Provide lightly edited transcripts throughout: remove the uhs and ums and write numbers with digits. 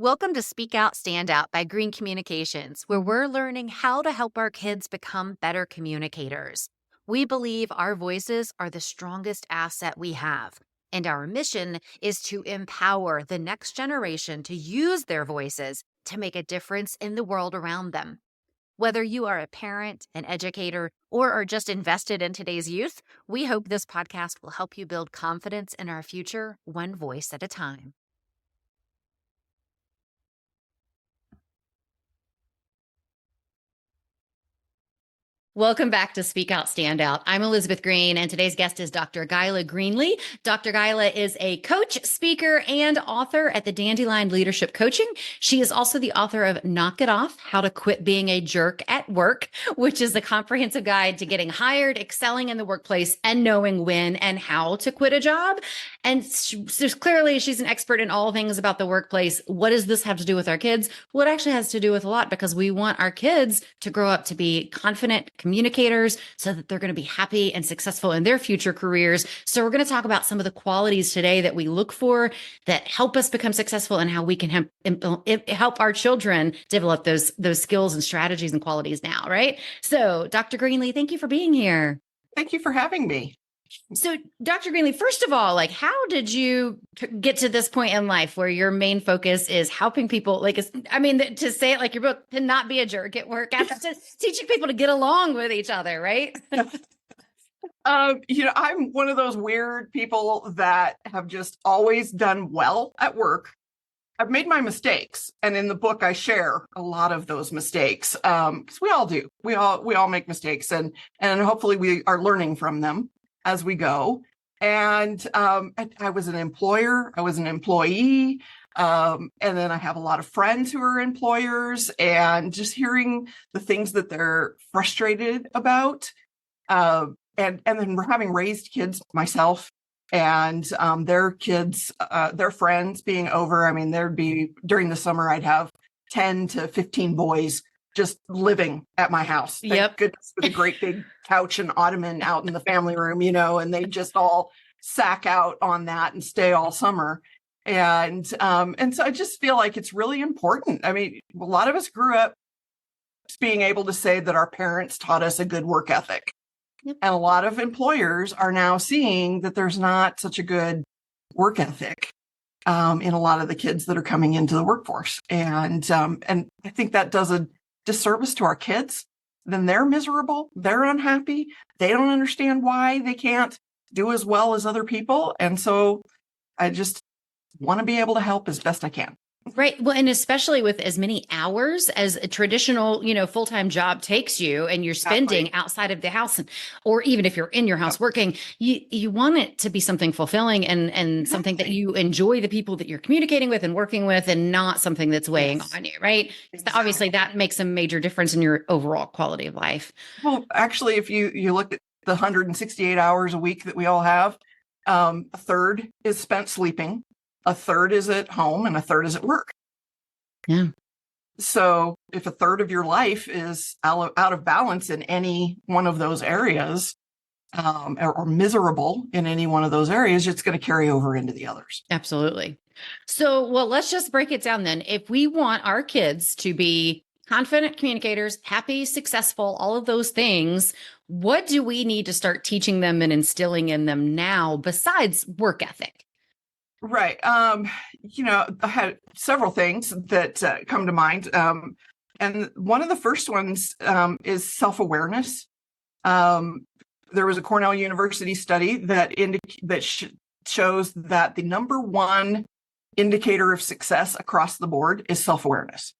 Welcome to Speak Out, Stand Out by Green Communications, where we're learning how to help our kids become better communicators. We believe our voices are the strongest asset we have, and our mission is to empower the next generation to use their voices to make a difference in the world around them. Whether you are a parent, an educator, or are just invested in today's youth, we hope this podcast will help you build confidence in our future, one voice at a time. Welcome back to Speak Out, Stand Out. I'm Elizabeth Green, and today's guest is Dr. Guyla Greenly. Dr. Guyla is a coach, speaker, and author at the Dandelion Leadership Coaching. She is also the author of Knock It Off, How to Quit Being a Jerk at Work, which is a comprehensive guide to getting hired, excelling in the workplace, and knowing when and how to quit a job. And clearly, she's an expert in all things about the workplace. What does this have to do with our kids? Well, it actually has to do with a lot, because we want our kids to grow up to be confident communicators so that they're going to be happy and successful in their future careers. So we're going to talk about some of the qualities today that we look for that help us become successful, and how we can help our children develop those skills and strategies and qualities now, right? So Dr. Greenly, thank you for being here. Thank you for having me. So, Dr. Greenly, first of all, how did you get to this point in life where your main focus is helping people? To say it like your book, to not be a jerk at work, to teaching people to get along with each other, right? I'm one of those weird people that have just always done well at work. I've made my mistakes, and in the book, I share a lot of those mistakes because we all do. We all make mistakes, and hopefully we are learning from them as we go. And I was an employer, I was an employee, and then I have a lot of friends who are employers, and just hearing the things that they're frustrated about, and then having raised kids myself, and their kids, their friends being over. I mean, there'd be, during the summer, I'd have 10 to 15 boys just living at my house. Thank goodness for the great big couch and ottoman out in the family room, and they just all sack out on that and stay all summer. And so I just feel like it's really important. I mean, a lot of us grew up being able to say that our parents taught us a good work ethic. Yep. And a lot of employers are now seeing that there's not such a good work ethic in a lot of the kids that are coming into the workforce. And I think that does a disservice to our kids. Then they're miserable, they're unhappy, they don't understand why they can't do as well as other people. And so I just want to be able to help as best I can. Right. Well, and especially with as many hours as a traditional, full-time job takes you, and you're spending outside of the house, or even if you're in your house working, you want it to be something fulfilling and something that you enjoy the people that you're communicating with and working with, and not something that's weighing on you, right? Exactly. Obviously, that makes a major difference in your overall quality of life. Well, actually, if you look at the 168 hours a week that we all have, a third is spent sleeping. A third is at home, and a third is at work. Yeah. So if a third of your life is out of balance in any one of those areas, or miserable in any one of those areas, it's going to carry over into the others. Absolutely. So, well, let's just break it down then. If we want our kids to be confident communicators, happy, successful, all of those things, what do we need to start teaching them and instilling in them now besides work ethic? Right. I had several things that come to mind. And one of the first ones is self-awareness. There was a Cornell University study that shows that the number one indicator of success across the board is self-awareness.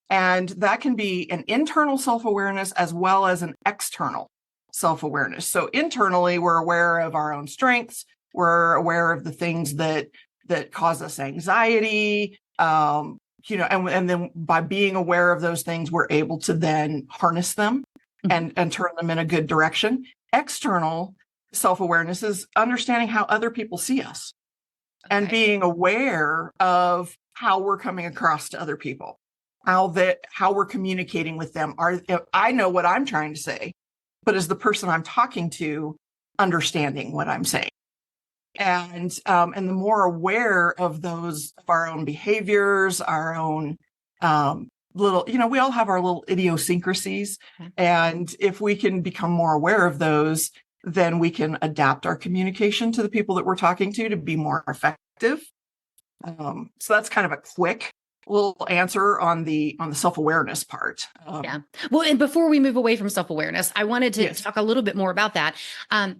And that can be an internal self-awareness as well as an external self-awareness. So internally, we're aware of our own strengths. We're aware of the things that cause us anxiety, and then by being aware of those things, we're able to then harness them and turn them in a good direction. External self-awareness is understanding how other people see us and being aware of how we're coming across to other people, how we're communicating with them. I know what I'm trying to say, but is the person I'm talking to understanding what I'm saying? And the more aware of those, of our own behaviors, our own little, we all have our little idiosyncrasies. And if we can become more aware of those, then we can adapt our communication to the people that we're talking to be more effective. So that's kind of a quick little answer on the self-awareness part. Yeah. Well, and before we move away from self-awareness, I wanted to talk a little bit more about that,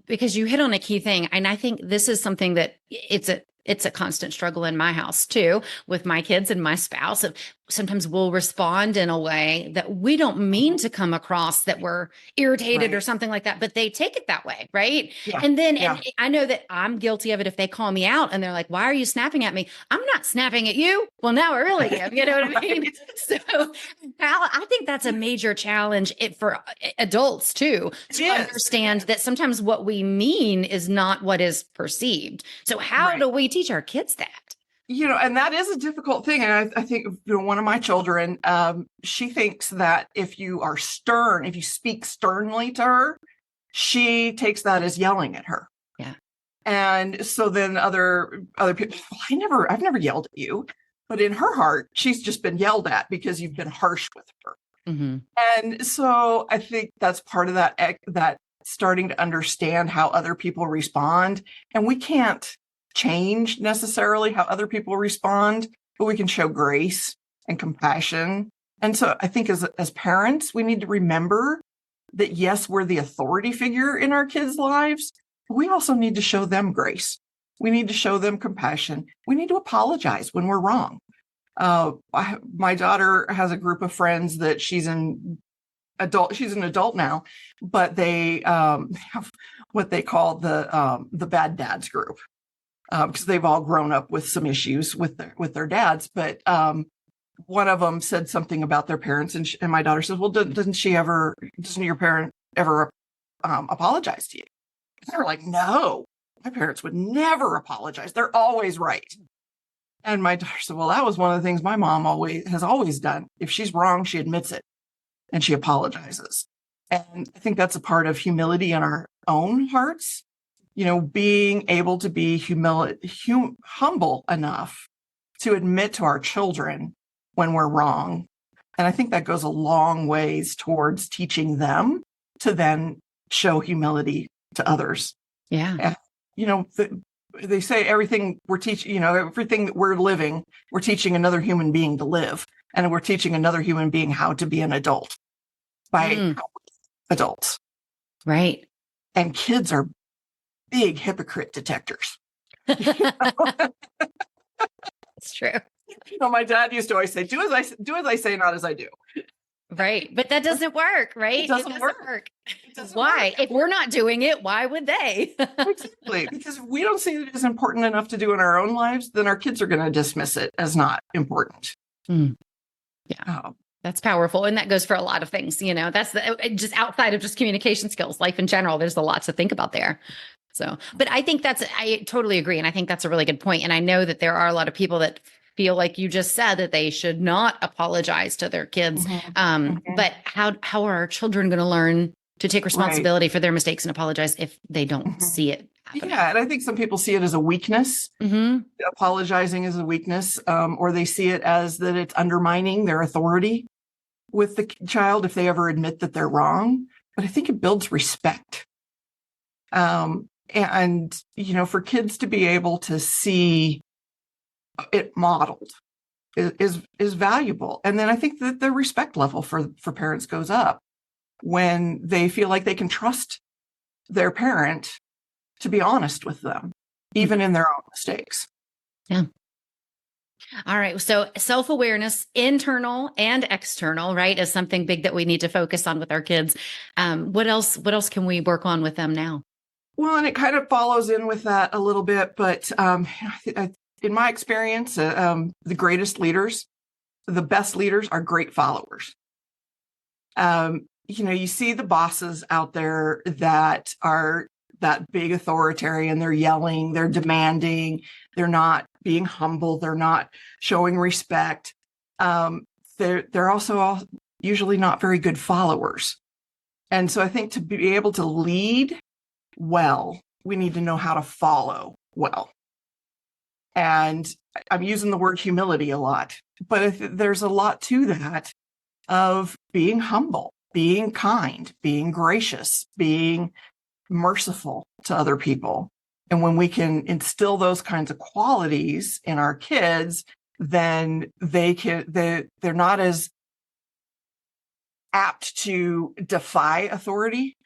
because you hit on a key thing. And I think this is something that it's a constant struggle in my house too, with my kids and my spouse. Sometimes we'll respond in a way that we don't mean to come across that we're irritated or something like that, but they take it that way. Right. Yeah. And then and I know that I'm guilty of it. If they call me out and they're like, why are you snapping at me? I'm not snapping at you. Well, now I really am. You know what I mean? So I think that's a major challenge for adults too, to understand that sometimes what we mean is not what is perceived. So how do we teach our kids that? And that is a difficult thing. And I think, one of my children, she thinks that if you are stern, if you speak sternly to her, she takes that as yelling at her. Yeah. And so then other people, I've never yelled at you, but in her heart, she's just been yelled at because you've been harsh with her. Mm-hmm. And so I think that's part of that starting to understand how other people respond. And we can't change necessarily how other people respond, but we can show grace and compassion. And so I think as parents, we need to remember that, yes, we're the authority figure in our kids' lives, but we also need to show them grace. We need to show them compassion. We need to apologize when we're wrong. My daughter has a group of friends that she's an adult now, but they have what they call the bad dads group. Because they've all grown up with some issues with their dads. But one of them said something about their parents, and my daughter says, "Well, doesn't your parent ever apologize to you?" And they were like, "No, my parents would never apologize. They're always right." And my daughter said, "Well, that was one of the things my mom has always done. If she's wrong, she admits it and she apologizes." And I think that's a part of humility in our own hearts. Being able to be humble enough to admit to our children when we're wrong. And I think that goes a long ways towards teaching them to then show humility to others. Yeah. They say everything we're teaching, everything that we're living, we're teaching another human being to live. And we're teaching another human being how to be an adult by adults. Right. And kids are big hypocrite detectors. It's true. My dad used to always say, do as I say, not as I do. Right. But that doesn't work, right? It doesn't work. Why? If we're not doing it, why would they? Exactly. Because if we don't see it as important enough to do in our own lives, then our kids are going to dismiss it as not important. Yeah. That's powerful. And that goes for a lot of things. That's just outside of just communication skills, life in general. There's a lot to think about there. So, but I totally agree. And I think that's a really good point. And I know that there are a lot of people that feel like you just said that they should not apologize to their kids. But how are our children going to learn to take responsibility for their mistakes and apologize if they don't see it happening? Yeah. And I think some people see it as a weakness. Apologizing is a weakness, or they see it as that it's undermining their authority with the child if they ever admit that they're wrong. But I think it builds respect. And, for kids to be able to see it modeled is valuable. And then I think that the respect level for parents goes up when they feel like they can trust their parent to be honest with them, even in their own mistakes. Yeah. All right. So self-awareness, internal and external, right, is something big that we need to focus on with our kids. What else can we work on with them now? Well, and it kind of follows in with that a little bit, but in my experience, the greatest leaders, the best leaders are great followers. You see the bosses out there that are that big authoritarian, they're yelling, they're demanding, they're not being humble, they're not showing respect. They're also usually not very good followers. And so I think to be able to lead well, we need to know how to follow well. And I'm using the word humility a lot, but there's a lot to that of being humble, being kind, being gracious, being merciful to other people. And when we can instill those kinds of qualities in our kids, then they're not as apt to defy authority.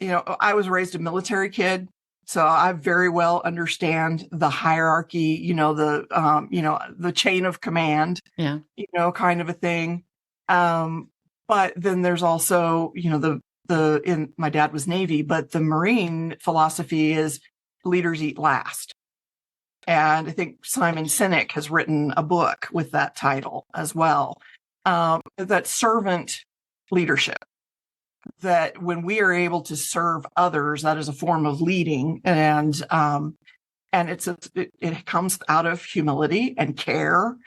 I was raised a military kid, so I very well understand the hierarchy, the chain of command, Yeah. Kind of a thing. But then there's also, my dad was Navy, but the Marine philosophy is leaders eat last. And I think Simon Sinek has written a book with that title as well. That servant leadership, that when we are able to serve others, that is a form of leading. And it comes out of humility and care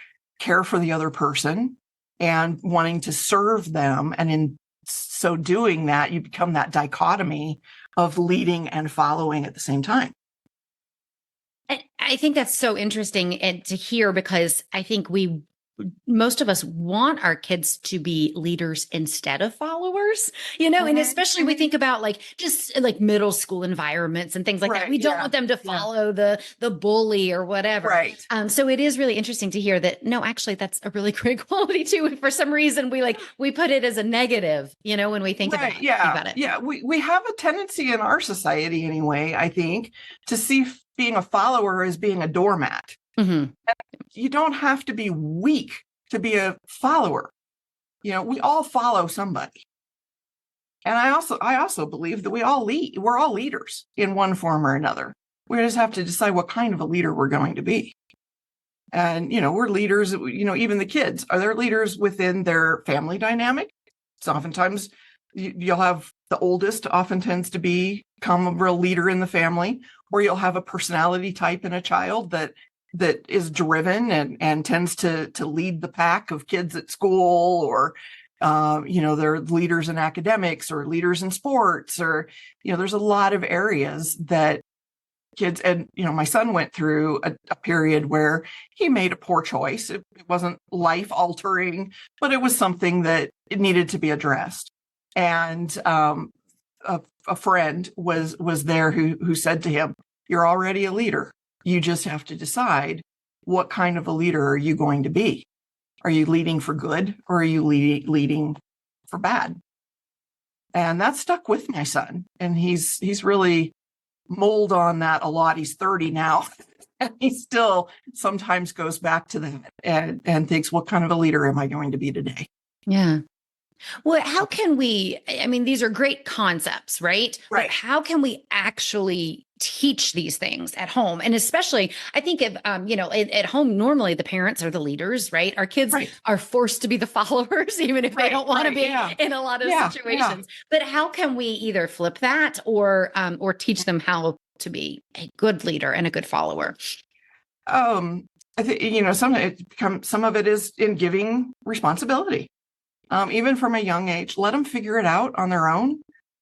for the other person and wanting to serve them. And in so doing that, you become that dichotomy of leading and following at the same time. I think that's so interesting to hear, because I think most of us want our kids to be leaders instead of followers, and especially we think about just middle school environments and things like that. We don't want them to follow the bully or whatever. Right. So it is really interesting to hear that, no, actually that's a really great quality too. And for some reason we put it as a negative, when we think about it. Yeah. We have a tendency in our society anyway, I think, to see being a follower as being a doormat. Mm-hmm. You don't have to be weak to be a follower. We all follow somebody. And I also believe that we all lead. We're all leaders in one form or another. We just have to decide what kind of a leader we're going to be. And, we're leaders, even the kids, are there leaders within their family dynamic? So oftentimes you'll have the oldest often tends to become a real leader in the family, or you'll have a personality type in a child that is driven and tends to lead the pack of kids at school, or, they're leaders in academics or leaders in sports, or, there's a lot of areas that kids, and, my son went through a period where he made a poor choice. It wasn't life altering, but it was something that it needed to be addressed. And, a friend was there who said to him, "You're already a leader. You just have to decide what kind of a leader are you going to be. Are you leading for good, or are you leading for bad?" And that stuck with my son. And he's really mulled on that a lot. He's 30 now. And he still sometimes goes back to that and thinks, what kind of a leader am I going to be today? Yeah. Well, how can these are great concepts, right? Right. But how can we actually teach these things at home? And especially, I think of, at home, normally the parents are the leaders, right? Our kids are forced to be the followers, even if they don't want to be in a lot of situations. But how can we either flip that or teach them how to be a good leader and a good follower? I think, some of it is in giving responsibility. Even from a young age, let them figure it out on their own.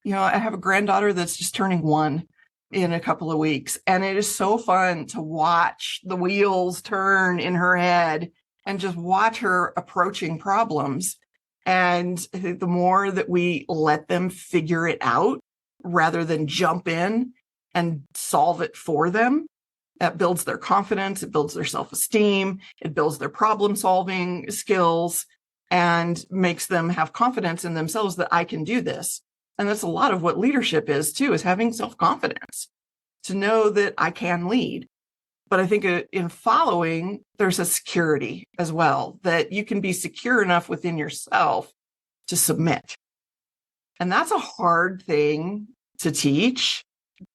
I have a granddaughter that's just turning 1 in a couple of weeks, and it is so fun to watch the wheels turn in her head and just watch her approaching problems. And I think the more that we let them figure it out rather than jump in and solve it for them, that builds their confidence, it builds their self-esteem, it builds their problem-solving skills, and makes them have confidence in themselves that I can do this. And that's a lot of what leadership is too, is having self-confidence to know that I can lead. But I think in following, there's a security as well, that you can be secure enough within yourself to submit. And that's a hard thing to teach.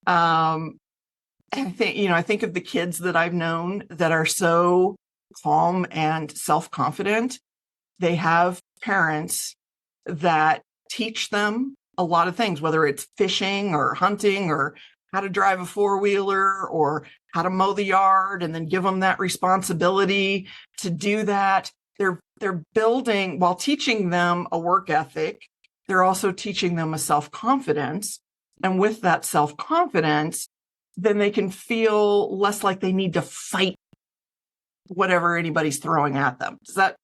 I think of the kids that I've known that are so calm and self-confident. They have parents that teach them a lot of things, whether it's fishing or hunting or how to drive a four-wheeler or how to mow the yard, and then give them that responsibility to do that. They're building, while teaching them a work ethic, they're also teaching them a self-confidence. And with that self-confidence, then they can feel less like they need to fight whatever anybody's throwing at them. Does that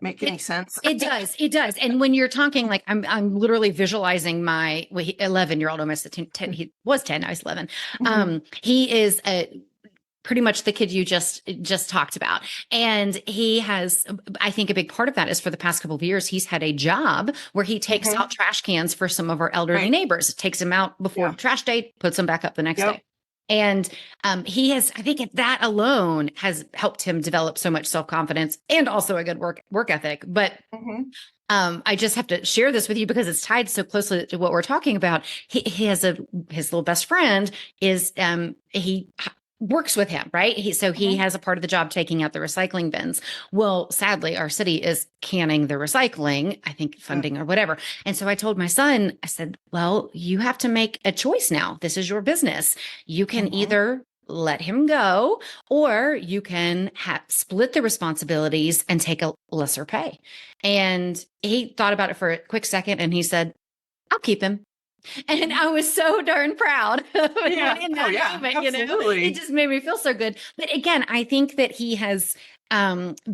make any sense? It does. It does. And when you're talking, like I'm literally visualizing my 11-year-old, almost 10, he was 10, I was 11. He is pretty much the kid you just talked about. And he has, I think a big part of that is for the past couple of years, he's had a job where he takes out trash cans for some of our elderly neighbors, takes them out before trash day, puts them back up the next day. And he has, I think that alone has helped him develop so much self-confidence and also a good work ethic. But I just have to share this with you because it's tied so closely to what we're talking about. He has his little best friend is he works with him, right? He has a part of the job taking out the recycling bins. Well, sadly, our city is canning the recycling, I think funding or whatever. And so I told my son, I said, well, you have to make a choice now. This is your business. You can either let him go, or you can split the responsibilities and take a lesser pay. And he thought about it for a quick second and he said, I'll keep him. And I was so darn proud in that moment, absolutely. It just made me feel so good. But again, I think that he has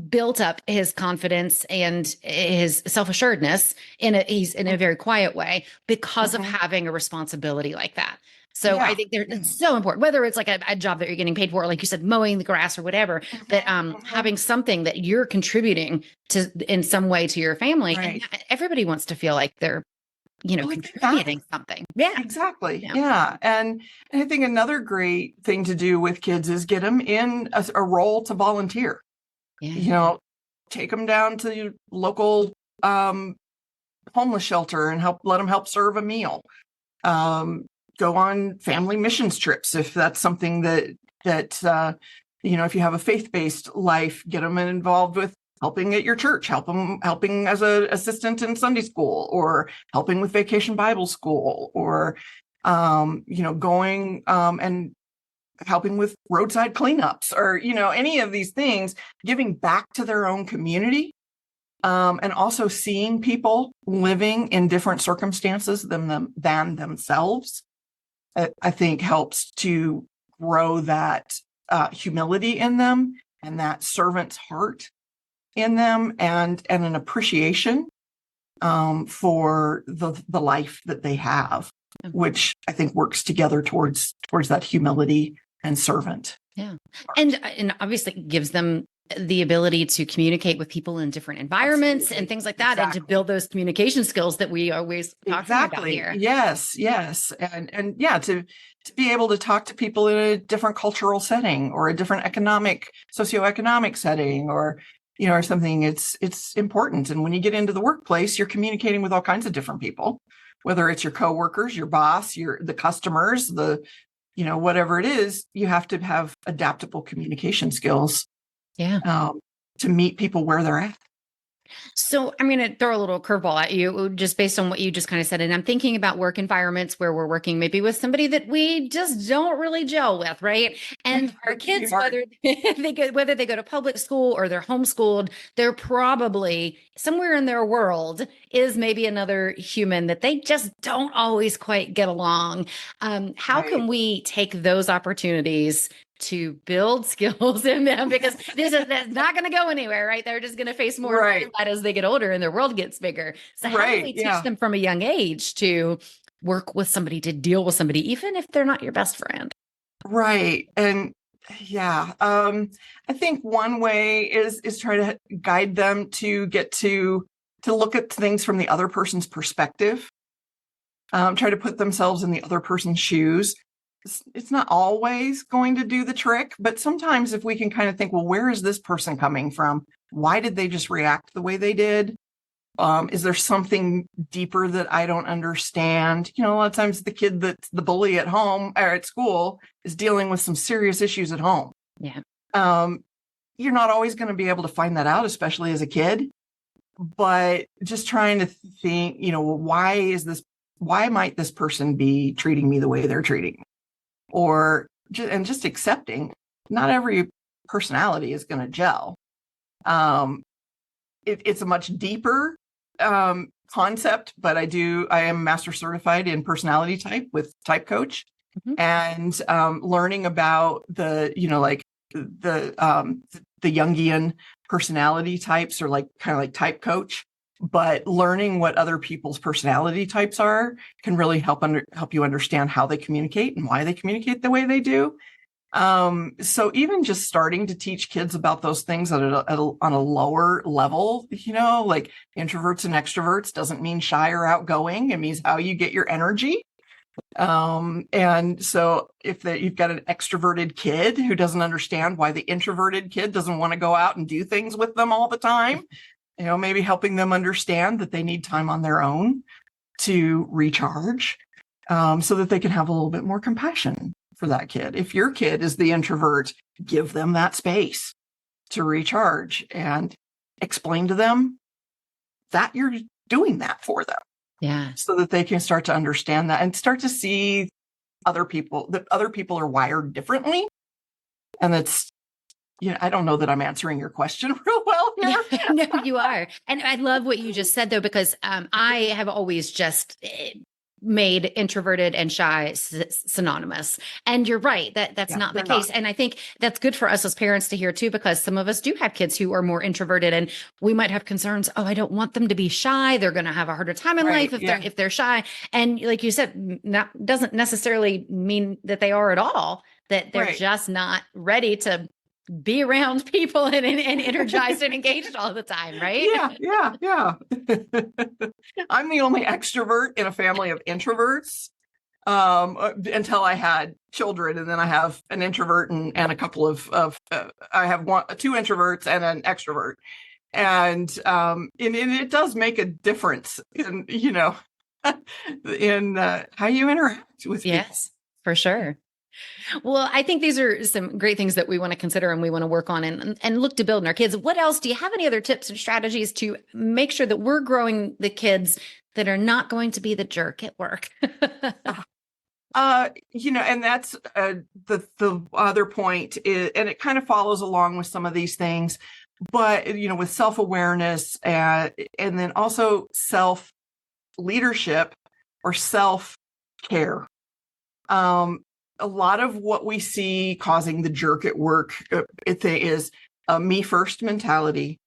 built up his confidence and his self-assuredness he's in a very quiet way because of having a responsibility like that. So I think it's so important, whether it's like a job that you're getting paid for, like you said, mowing the grass or whatever, that having something that you're contributing to in some way to your family. And everybody wants to feel like they're contributing something. Yeah, exactly. Yeah. And I think another great thing to do with kids is get them in a role to volunteer. Take them down to the local homeless shelter and let them help serve a meal. Go on family missions trips if that's something that if you have a faith-based life, get them involved with helping at your church, helping as an assistant in Sunday school, or helping with Vacation Bible School, or going and helping with roadside cleanups, or any of these things, giving back to their own community, and also seeing people living in different circumstances than themselves. I think helps to grow that humility in them and that servant's heart in them, and an appreciation for the life that they have, which I think works together towards that humility and servant. Yeah. And obviously gives them the ability to communicate with people in different environments and things like that, and to build those communication skills that we always talking about here. Yes. And to be able to talk to people in a different cultural setting, or a different socioeconomic setting, or something. It's important. And when you get into the workplace, you're communicating with all kinds of different people, whether it's your coworkers, your boss, the customers, whatever it is. You have to have adaptable communication skills. To meet people where they're at. So I'm going to throw a little curveball at you just based on what you just kind of said. And I'm thinking about work environments where we're working maybe with somebody that we just don't really gel with, right? And our kids, whether they go to public school or they're homeschooled, they're probably somewhere in their world is maybe another human that they just don't always quite get along. How can we take those opportunities to build skills in them, because that's not going to go anywhere, right? They're just going to face more of that as they get older and their world gets bigger. So how do we teach them from a young age to work with somebody, to deal with somebody, even if they're not your best friend? Right. And I think one way is try to guide them to get to look at things from the other person's perspective. Try to put themselves in the other person's shoes. It's not always going to do the trick, but sometimes if we can kind of think, well, where is this person coming from? Why did they just react the way they did? Is there something deeper that I don't understand? A lot of times the kid that's the bully at home or at school is dealing with some serious issues at home. Yeah. You're not always going to be able to find that out, especially as a kid, but just trying to think, why might this person be treating me the way they're treating me? And just accepting not every personality is going to gel. It's a much deeper concept, but I am master certified in personality type with Type Coach. Mhm. and learning about like the Jungian personality types, or like kind of like type coach. But learning what other people's personality types are can really help you understand how they communicate and why they communicate the way they do. So even just starting to teach kids about those things on a lower level, like introverts and extroverts doesn't mean shy or outgoing. It means how you get your energy. And so if you've got an extroverted kid who doesn't understand why the introverted kid doesn't want to go out and do things with them all the time, maybe helping them understand that they need time on their own to recharge, so that they can have a little bit more compassion for that kid. If your kid is the introvert, give them that space to recharge and explain to them that you're doing that for them. Yeah. So that they can start to understand that and start to see that other people are wired differently. And that's, I don't know that I'm answering your question real well here. No, you are. And I love what you just said, though, because I have always just made introverted and shy synonymous. And you're right, that's not the case. And I think that's good for us as parents to hear too, because some of us do have kids who are more introverted, and we might have concerns. Oh, I don't want them to be shy. They're going to have a harder time in life if they're shy. And like you said, doesn't necessarily mean that they are at all, that they're just not ready to be around people and energized and engaged all the time, right? Yeah. I'm the only extrovert in a family of introverts, until I had children, and then I have an introvert and a couple of I have two introverts and an extrovert, and it does make a difference in in how you interact with people. Yes, for sure. Well, I think these are some great things that we want to consider and we want to work on and look to build in our kids. What else? Do you have any other tips and strategies to make sure that we're growing the kids that are not going to be the jerk at work? And that's the other point is, and it kind of follows along with some of these things, but with self-awareness, and then also self-leadership or self-care. A lot of what we see causing the jerk at work is a me first mentality,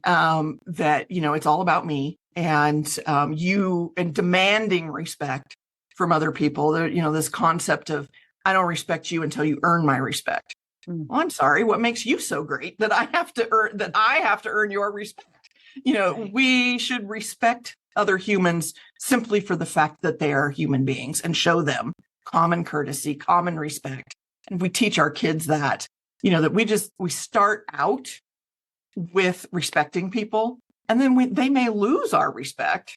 that, it's all about me, and and demanding respect from other people. This concept of, I don't respect you until you earn my respect. Well, I'm sorry, what makes you so great that I have to earn your respect? We should respect other humans simply for the fact that they are human beings, and show them common courtesy, common respect. And we teach our kids that, that we start out with respecting people, and then they may lose our respect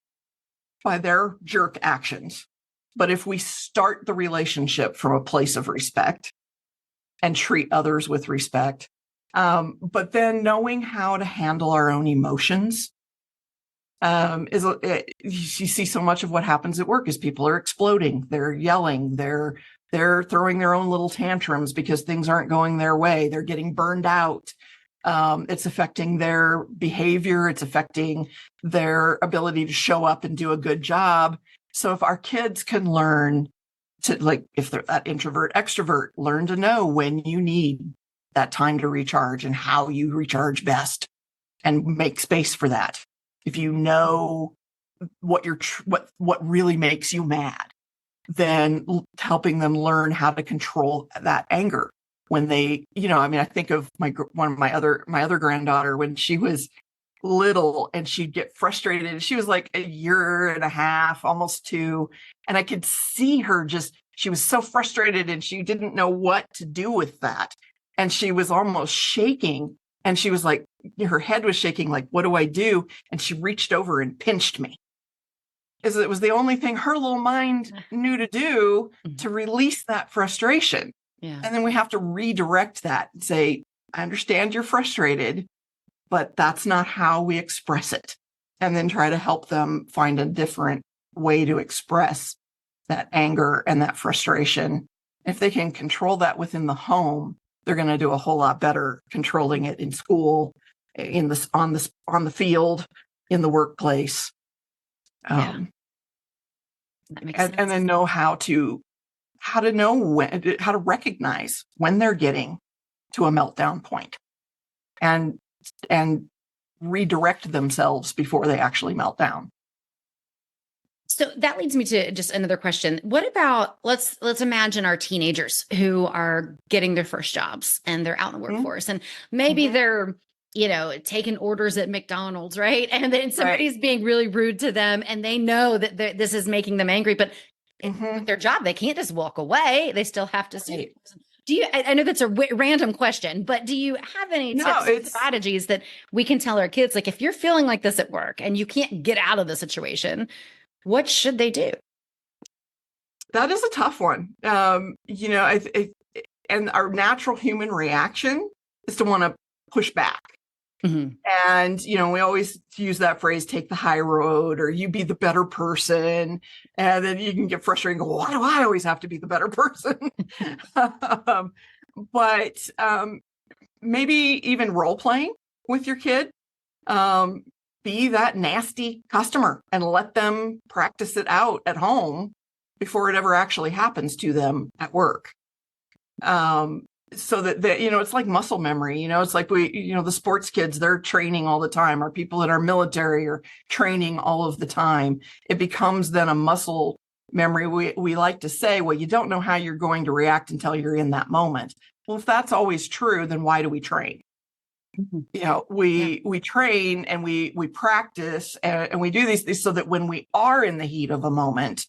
by their jerk actions. But if we start the relationship from a place of respect and treat others with respect, but then knowing how to handle our own emotions, you see so much of what happens at work is people are exploding, they're yelling, they're throwing their own little tantrums because things aren't going their way, they're getting burned out. It's affecting their behavior, it's affecting their ability to show up and do a good job. So if our kids can learn to, like, if they're that introvert extrovert, learn to know when you need that time to recharge and how you recharge best, and make space for that. If you know what really makes you mad, then helping them learn how to control that anger when they, I think of my other granddaughter when she was little, and she'd get frustrated. She was like a year and a half, almost 2. And I could see her she was so frustrated, and she didn't know what to do with that. And she was almost shaking, and she was like, her head was shaking, like, what do I do? And she reached over and pinched me. It was the only thing her little mind knew to do to release that frustration. Yeah. And then we have to redirect that and say, I understand you're frustrated, but that's not how we express it. And then try to help them find a different way to express that anger and that frustration. If they can control that within the home, they're going to do a whole lot better controlling it in school, on the field, in the workplace. That makes sense. And then know how to how to know how to recognize when they're getting to a meltdown point and redirect themselves before they actually melt down. So that leads me to just another question. What about, let's imagine our teenagers who are getting their first jobs and they're out in the workforce, and maybe they're, taking orders at McDonald's, right? And then somebody's being really rude to them, and they know that this is making them angry, but with their job, they can't just walk away. They still have to see. Do you, I know that's a random question, but do you have any tips, strategies that we can tell our kids, like, if you're feeling like this at work and you can't get out of the situation, what should they do? That is a tough one. And our natural human reaction is to want to push back. And, we always use that phrase, take the high road, or you be the better person. And then you can get frustrated and go, why do I always have to be the better person? But maybe even role playing with your kid. Be that nasty customer and let them practice it out at home before it ever actually happens to them at work. So that, it's like muscle memory, it's like the sports kids, they're training all the time. Our people in our military are training all of the time. It becomes then a muscle memory. We like to say, well, you don't know how you're going to react until you're in that moment. Well, if that's always true, then why do we train? We train and we practice and we do these things so that when we are in the heat of a moment,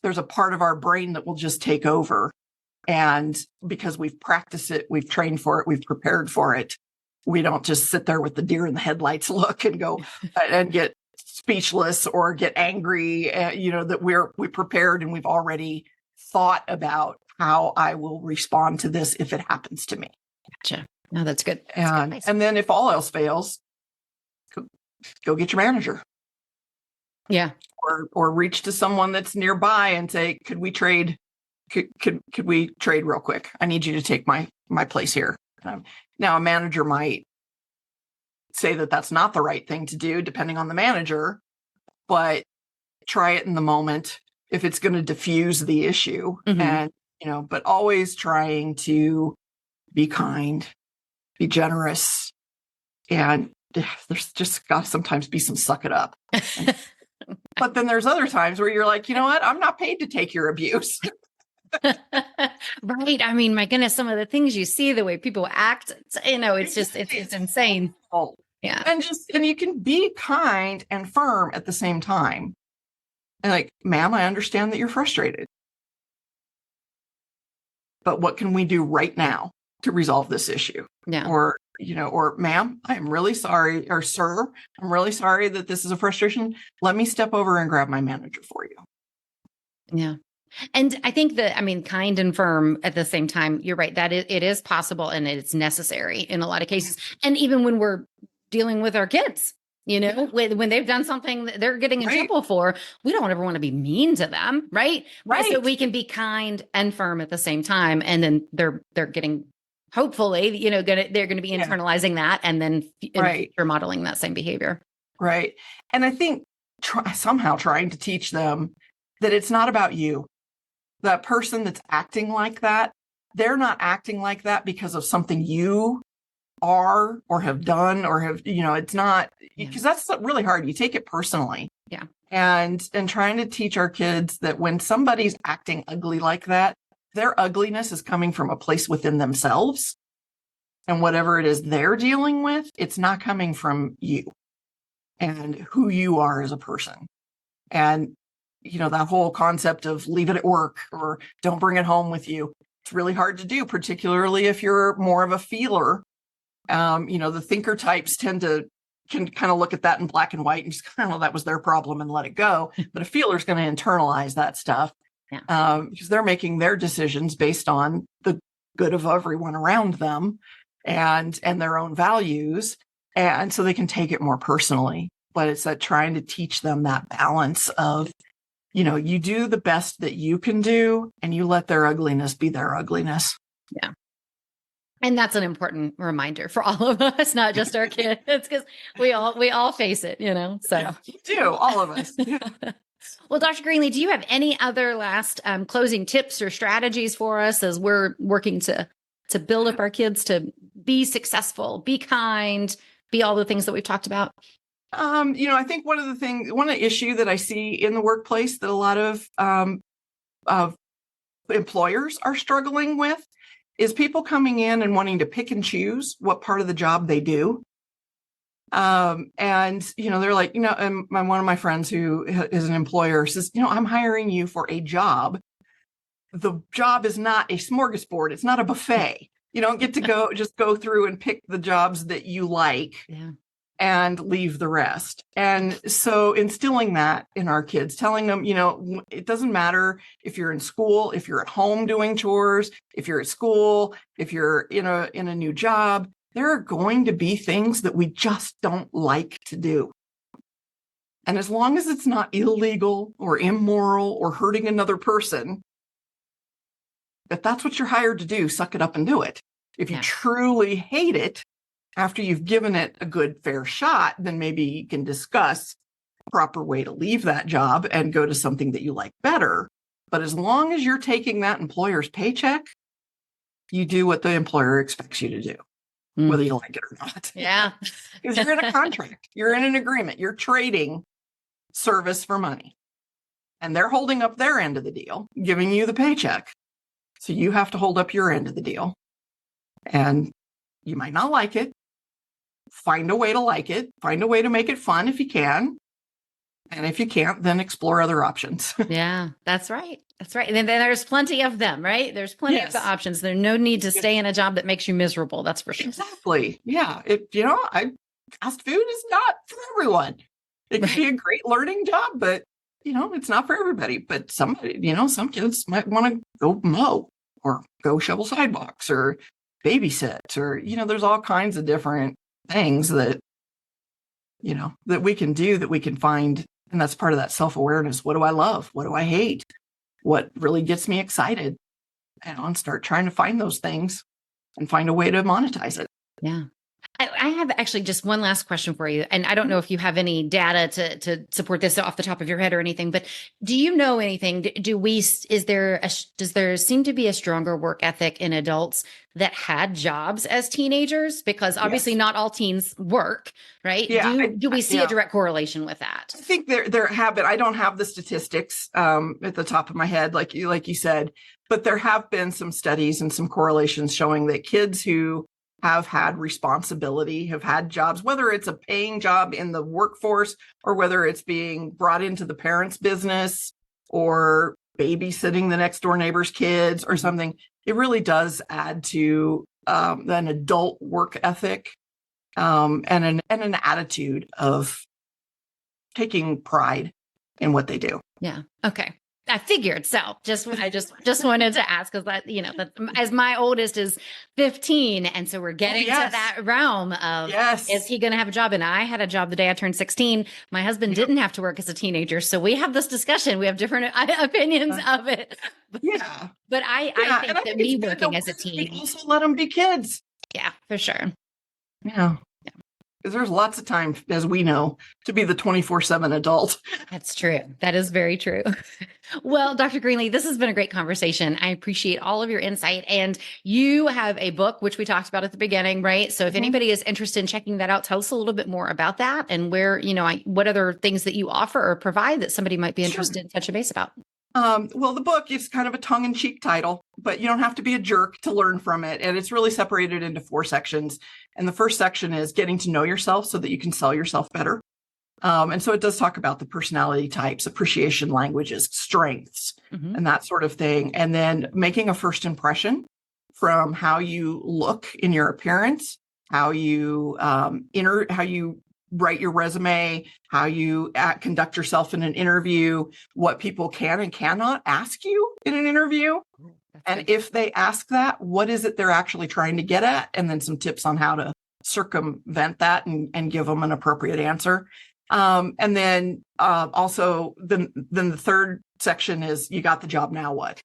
there's a part of our brain that will just take over. And because we've practiced it, we've trained for it, we've prepared for it, we don't just sit there with the deer in the headlights look and go and get speechless or get angry, that we prepared and we've already thought about how I will respond to this if it happens to me. Gotcha. No, that's good. And then if all else fails, go get your manager. Yeah. Or reach to someone that's nearby and say, could we trade? Could we trade real quick? I need you to take my place here. Now a manager might say that that's not the right thing to do, depending on the manager, but try it in the moment if it's going to diffuse the issue. And, but always trying to be kind, be generous, and there's just got to sometimes be some suck it up. But then there's other times where you're like, you know what? I'm not paid to take your abuse. Right. I mean, my goodness, some of the things you see, the way people act, it's insane. Yeah. And you can be kind and firm at the same time. And like, ma'am, I understand that you're frustrated. But what can we do right now to resolve this issue? Yeah. Or ma'am, I'm really sorry, or sir, I'm really sorry that this is a frustration. Let me step over and grab my manager for you. Yeah. And I think kind and firm at the same time, you're right, that it is possible and it's necessary in a lot of cases. And even when we're dealing with our kids, when they've done something that they're getting in trouble for, we don't ever want to be mean to them. Right. So we can be kind and firm at the same time. And then they're getting, hopefully, they're going to be internalizing that and then you're modeling that same behavior. Right. And I think somehow trying to teach them that it's not about you. That person that's acting like that, they're not acting like that because of something you are or have done or have, it's not, because that's really hard. You take it personally. Yeah. And trying to teach our kids that when somebody's acting ugly like that, their ugliness is coming from a place within themselves. And whatever it is they're dealing with, it's not coming from you and who you are as a person. And that whole concept of leave it at work or don't bring it home with you. It's really hard to do, particularly if you're more of a feeler. The thinker types can kind of look at that in black and white and just kind of, that was their problem and let it go. But a feeler is going to internalize that stuff because they're making their decisions based on the good of everyone around them and their own values. And so they can take it more personally. But it's that trying to teach them that balance of, you do the best that you can do and you let their ugliness be their ugliness. Yeah. And that's an important reminder for all of us, not just our kids, because we all face it, so you do, all of us. Well, Dr. Greenly, do you have any other last closing tips or strategies for us as we're working to build up our kids to be successful, be kind, be all the things that we've talked about? I think one of the issue that I see in the workplace that a lot of employers are struggling with is people coming in and wanting to pick and choose what part of the job they do. They're like, and one of my friends who is an employer says, I'm hiring you for a job. The job is not a smorgasbord. It's not a buffet. You don't get to just go through and pick the jobs that you like. Yeah. And leave the rest. And so instilling that in our kids, telling them, it doesn't matter if you're in school, if you're at home doing chores, if you're at school, if you're in a new job, there are going to be things that we just don't like to do. And as long as it's not illegal or immoral or hurting another person, if that's what you're hired to do, suck it up and do it. If you truly hate it, after you've given it a good, fair shot, then maybe you can discuss a proper way to leave that job and go to something that you like better. But as long as you're taking that employer's paycheck, you do what the employer expects you to do, whether you like it or not. Yeah. Because you're in a contract, you're in an agreement, you're trading service for money. And they're holding up their end of the deal, giving you the paycheck. So you have to hold up your end of the deal. And you might not like it. Find a way to like it. Find a way to make it fun if you can. And if you can't, then explore other options. Yeah, that's right. That's right. And then there's plenty of them, right? There's plenty of the options. There's no need to stay in a job that makes you miserable. That's for sure. Exactly. Yeah. Fast food is not for everyone. It could be a great learning job, but it's not for everybody. But somebody, some kids might want to go mow or go shovel sidewalks or babysit or, there's all kinds of different things that, that we can do, that we can find. And that's part of that self-awareness. What do I love? What do I hate? What really gets me excited? And start trying to find those things and find a way to monetize it. Yeah. I have actually just one last question for you. And I don't know if you have any data to support this off the top of your head or anything, but do you know anything? Does there seem to be a stronger work ethic in adults that had jobs as teenagers? Because obviously not all teens work, right? Yeah, do we see a direct correlation with that? I think there have been, I don't have the statistics at the top of my head, like you said, but there have been some studies and some correlations showing that kids who have had responsibility, have had jobs, whether it's a paying job in the workforce or whether it's being brought into the parents' business or babysitting the next door neighbor's kids or something, it really does add to an adult work ethic and an attitude of taking pride in what they do. Yeah. Okay. I figured so. I just wanted to ask because as my oldest is 15, and so we're getting to that realm of is he going to have a job? And I had a job the day I turned 16. My husband didn't have to work as a teenager, so we have this discussion. We have different opinions of it. Yeah, but I think that me working as a teen, also let them be kids. Yeah, for sure. Yeah. Because there's lots of time, as we know, to be the 24/7 adult. That's true. That is very true. Well, Dr. Greenly, this has been a great conversation. I appreciate all of your insight. And you have a book, which we talked about at the beginning, right? So if anybody is interested in checking that out, tell us a little bit more about that and where, what other things that you offer or provide that somebody might be interested in touching base about. Well, the book is kind of a tongue-in-cheek title, but you don't have to be a jerk to learn from it. And it's really separated into 4 sections. And the first section is getting to know yourself so that you can sell yourself better. And so it does talk about the personality types, appreciation languages, strengths, and that sort of thing. And then making a first impression from how you look in your appearance, how you write your resume, how you conduct yourself in an interview, what people can and cannot ask you in an interview. And if they ask that, what is it they're actually trying to get at? And then some tips on how to circumvent that and give them an appropriate answer. And then also then the third section is you got the job, now what?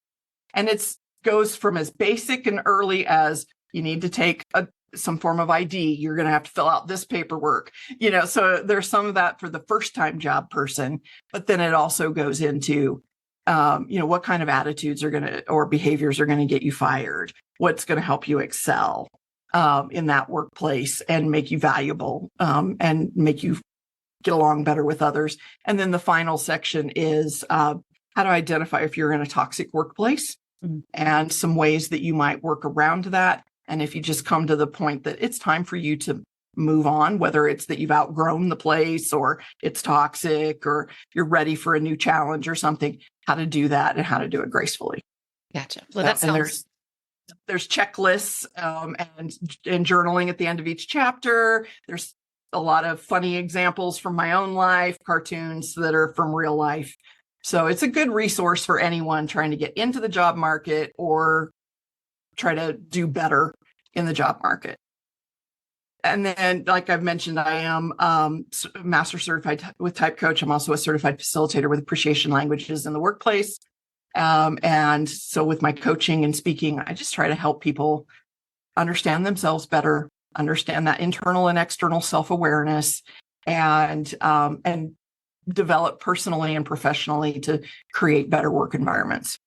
And it goes from as basic and early as you need to take some form of ID. You're going to have to fill out this paperwork, so there's some of that for the first time job person, but then it also goes into, what kind of attitudes or behaviors are going to get you fired, what's going to help you excel in that workplace and make you valuable, and make you get along better with others. And then the final section is how to identify if you're in a toxic workplace, and some ways that you might work around that. And if you just come to the point that it's time for you to move on, whether it's that you've outgrown the place or it's toxic or you're ready for a new challenge or something, how to do that and how to do it gracefully. Gotcha. Well, that sounds... There's checklists and journaling at the end of each chapter. There's a lot of funny examples from my own life, cartoons that are from real life. So it's a good resource for anyone trying to get into the job market or try to do better in the job market. And then, like I've mentioned, I am master certified with Type Coach. I'm also a certified facilitator with appreciation languages in the workplace. And so with my coaching and speaking, I just try to help people understand themselves better, understand that internal and external self-awareness, and develop personally and professionally to create better work environments.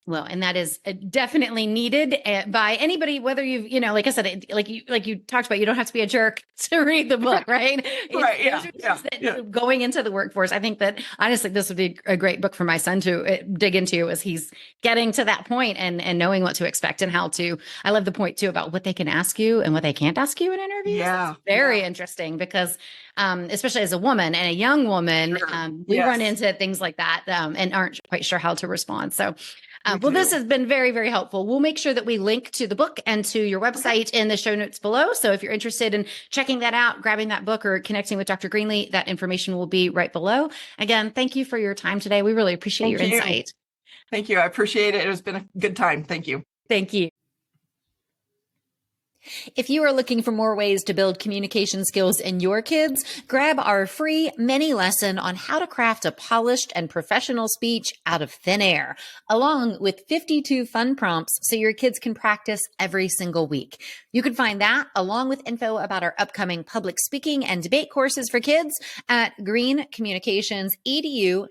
Well, and that is definitely needed by anybody, whether you've, like I said, like you talked about, you don't have to be a jerk to read the book, right? Right. Yeah. Going into the workforce, I think that honestly, this would be a great book for my son to dig into as he's getting to that point and knowing what to expect and how to. I love the point too about what they can ask you and what they can't ask you in interviews. Yeah. It's very interesting because especially as a woman and a young woman, Sure. we run into things like that and aren't quite sure how to respond. So well, this has been very, very helpful. We'll make sure that we link to the book and to your website in the show notes below. So if you're interested in checking that out, grabbing that book or connecting with Dr. Greenly, that information will be right below. Again, thank you for your time today. We really appreciate your insight. Thank you. I appreciate it. It has been a good time. Thank you. Thank you. If you are looking for more ways to build communication skills in your kids, grab our free mini lesson on how to craft a polished and professional speech out of thin air, along with 52 fun prompts so your kids can practice every single week. You can find that along with info about our upcoming public speaking and debate courses for kids at greencommunicationsedu.com.